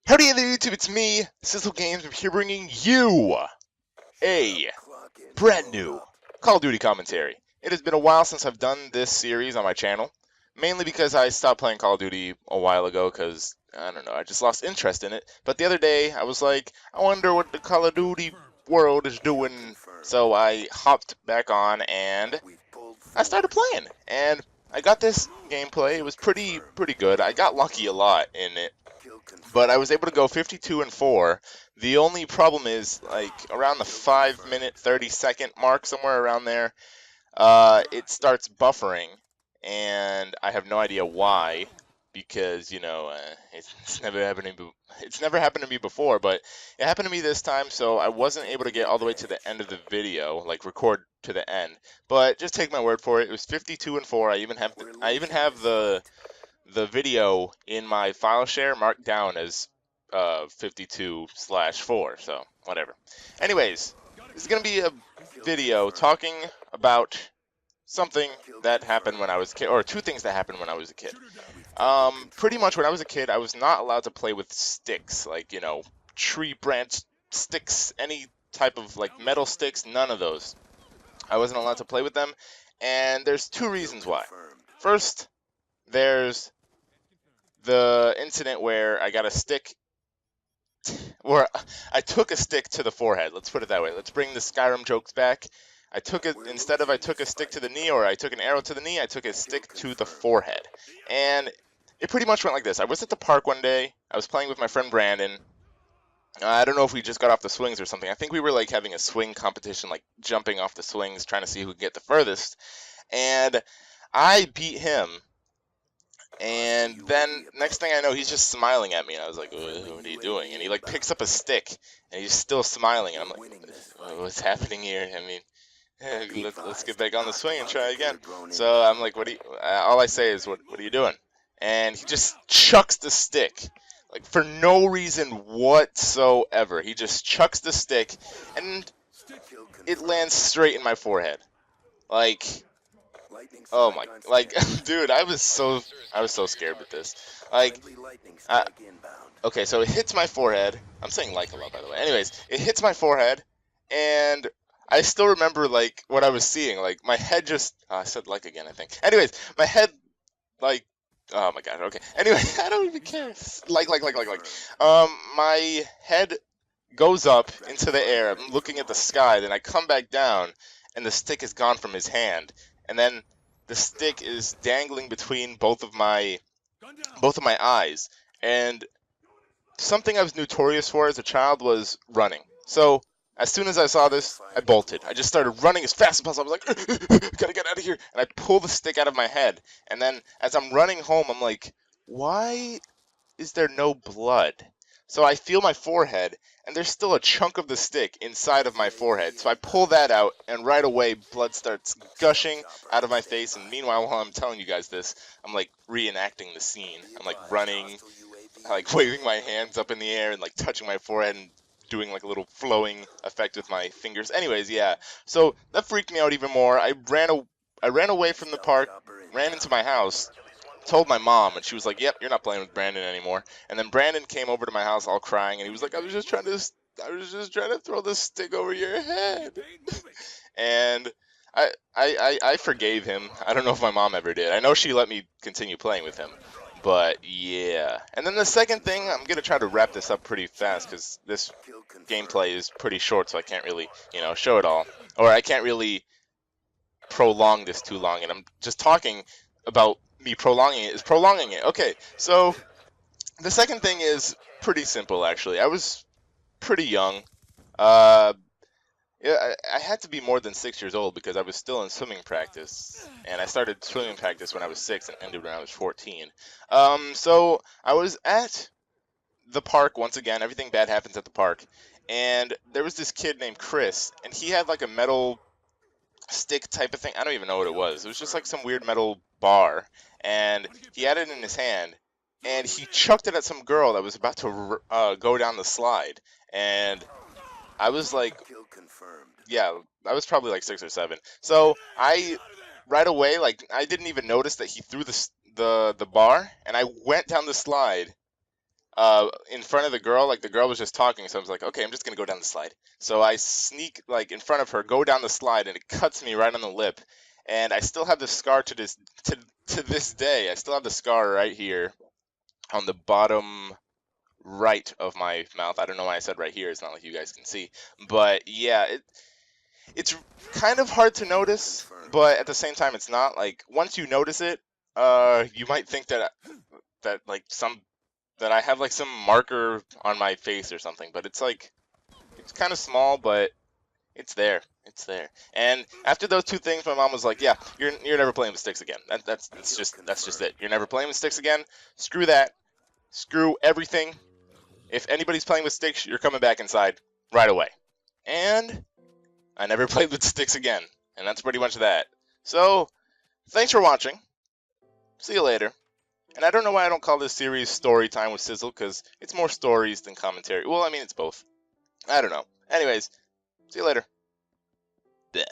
Howdy there YouTube, it's me, Sizzle Games. I'm here bringing you a brand new Call of Duty commentary. It has been a while since I've done this series on my channel, mainly because I stopped playing Call of Duty a while ago because, I don't know, I just lost interest in it. But the other day, I was like, I wonder what the Call of Duty world is doing. So I hopped back on and I started playing. And I got this gameplay. It was pretty good. I got lucky a lot in it, but I was able to go 52 and 4. The only problem is, like, around the 5-minute 30-second mark, somewhere around there, it starts buffering, and I have no idea why, because it's never happened to me before, but it happened to me this time, so I wasn't able to get all the way to the end of the video, like record to the end. But just take my word for it. It was 52 and 4. I even have the video in my file share marked down as 52/4, so whatever. Anyways, this is going to be a video talking about something that happened when I was a kid, or two things that happened when I was a kid. Pretty much when I was a kid, I was not allowed to play with sticks, like, tree branch sticks, any type of, like, metal sticks, none of those. I wasn't allowed to play with them, and there's two reasons why. First, there's the incident where I got a stick, where I took a stick to the forehead. Let's put it that way. Let's bring the Skyrim jokes back. I took a stick to the knee, or I took an arrow to the knee, I took a stick to the forehead. And it pretty much went like this. I was at the park one day. I was playing with my friend Brandon. I don't know if we just got off the swings or something. I think we were like having a swing competition, like jumping off the swings, trying to see who could get the furthest. And I beat him. And then next thing I know, he's just smiling at me, and I was like, "What are you doing?" And he like picks up a stick, and he's still smiling, and I'm like, "What's happening here?" I mean, let's get back on the swing and try again. So I'm like, "What do you?" All I say is, "What are you doing?" And he just chucks the stick, like for no reason whatsoever. He just chucks the stick, and it lands straight in my forehead, like. Oh my, like, dude, I was so scared with this. Like, I, okay, so it hits my forehead. I'm saying like a lot, by the way. Anyways, it hits my forehead, and I still remember, like, what I was seeing. Like, my head just, I said like again, I think. Anyways, my head, like, oh my god, okay. Anyway, I don't even care. Like. My head goes up into the air. I'm looking at the sky, then I come back down, and the stick is gone from his hand. And then the stick is dangling between both of my eyes. And something I was notorious for as a child was running. So as soon as I saw this, I bolted. I just started running as fast as possible. I was like, gotta get out of here. And I pull the stick out of my head. And then as I'm running home, I'm like, why is there no blood? So I feel my forehead, and there's still a chunk of the stick inside of my forehead. So I pull that out, and right away, blood starts gushing out of my face. And meanwhile, while I'm telling you guys this, I'm like reenacting the scene. I'm like running, like waving my hands up in the air and like touching my forehead and doing like a little flowing effect with my fingers. Anyways, yeah. So that freaked me out even more. I ran away from the park, ran into my house, told my mom, and she was like, "Yep, you're not playing with Brandon anymore." And then Brandon came over to my house all crying, and he was like, I was just trying to throw this stick over your head." And I forgave him. I don't know if my mom ever did. I know she let me continue playing with him. But yeah. And then the second thing, I'm going to try to wrap this up pretty fast because this gameplay is pretty short, so I can't really, show it all. Or I can't really prolong this too long. And I'm just talking about me prolonging it is prolonging it. Okay, so the second thing is pretty simple, actually. I was pretty young. Uh, yeah, I had to be more than 6 years old because I was still in swimming practice, and I started swimming practice when I was 6 and ended when I was 14. So I was at the park once again. Everything bad happens at the park, and there was this kid named Chris, and he had like a metal stick type of thing. I don't even know what it was. It was just like some weird metal bar, and he had it in his hand, and he chucked it at some girl that was about to go down the slide, and I was like, yeah, I was probably like 6 or 7. So I right away, like, I didn't even notice that he threw the bar, and I went down the slide in front of the girl. Like, the girl was just talking, so I was like, okay, I'm just gonna go down the slide. So I sneak, like, in front of her, go down the slide, and it cuts me right on the lip. And I still have the scar to this day. I still have the scar right here on the bottom right of my mouth. I don't know why I said right here. It's not like you guys can see. But yeah, it's kind of hard to notice, but at the same time, it's not. Like, once you notice it, you might think that like that I have like some marker on my face or something, but it's like, it's kind of small, but it's there. It's there. And after those two things, my mom was like, "Yeah, you're never playing with sticks again. That's just it. You're never playing with sticks again. Screw that. Screw everything. If anybody's playing with sticks, you're coming back inside right away." And I never played with sticks again. And that's pretty much that. So, thanks for watching. See you later. And I don't know why I don't call this series Story Time with Sizzle, because it's more stories than commentary. Well, I mean, it's both. I don't know. Anyways, see you later. Bleh.